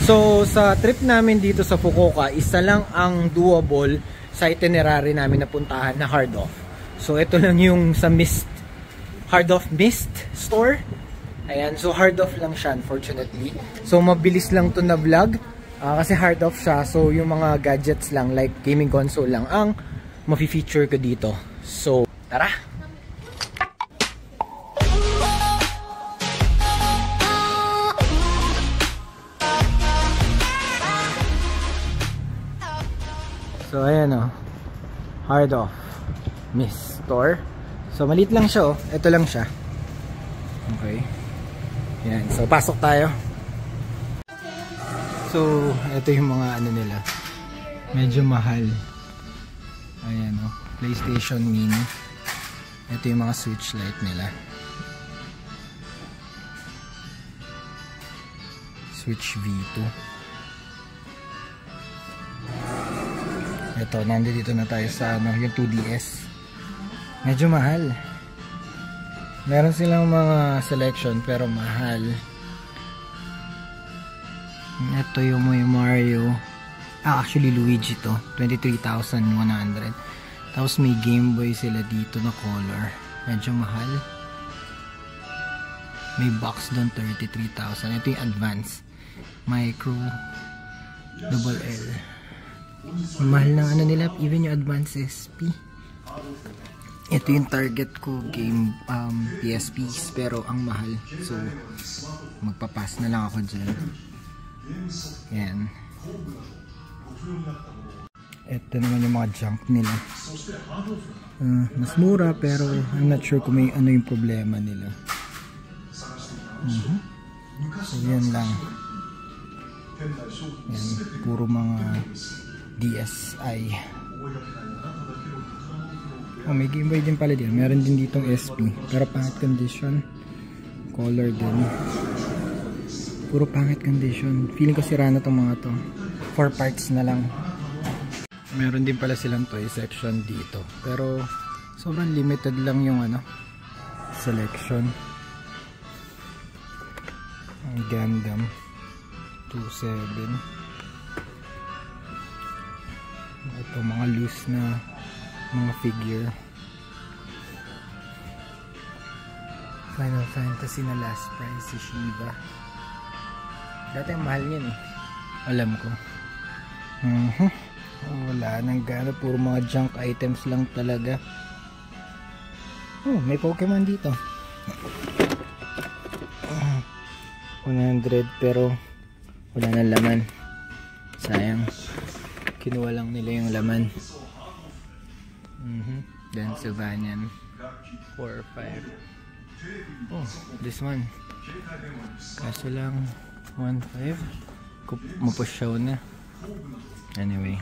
So sa trip namin dito sa Fukuoka, isa lang ang doable sa itinerary namin na puntahan na Heart of. So ito lang yung sa Heart of Mist store. Ayan, so Heart of lang siya unfortunately. So mabilis lang to na vlog kasi Heart of siya. So yung mga gadgets lang like gaming console lang ang mafi-feature ko dito. So tara! So ayan o, Heart of Mist store. So maliit lang siya o, ito lang siya. Okay. Yan, so pasok tayo. So ito yung mga ano nila, medyo mahal. Ayan o, PlayStation Mini. Ito yung mga switch light nila. Switch V2. Ito, nandito na tayo sa ano, yung 2DS. Medyo mahal. Meron silang mga selection pero mahal. Ito yung may Mario. Actually Luigi to. 23,100. Tapos may Game Boy sila dito na color. Medyo mahal. May box doon 33,000. Ito yung advance. Micro double L. Mahal ng ano nila, even yung advance SP. Ito yung target ko game PSPs pero ang mahal. So magpapass na lang ako dyan. Yan. Ito naman yung mga junk nila. Mas mura pero I'm not sure kung may ano yung problema nila. So yan lang. Yan, puro mga DSi. Oh, may Game Boy din pala din. Meron din ditong SP. Pero pangit condition. Color din. Puro pangit condition. Feeling ko sira na itong mga to. 4 parts na lang. Meron din pala silang toy section dito. Pero sobrang limited lang yung ano, selection. Ang Gundam 27. Ito mga loose na mga figure. Final Fantasy na last price si Shiva. Dati mahal yan eh. Alam ko. Wala nang gana. Puro mga junk items lang talaga. Oh, may Pokemon dito. 100 pero wala nang laman. Sayang. Kinuha lang nila yung laman. Then Sylvanian 4 or 5. Oh, this one. Kaso lang 1.5. Mapusyaw na. Anyway.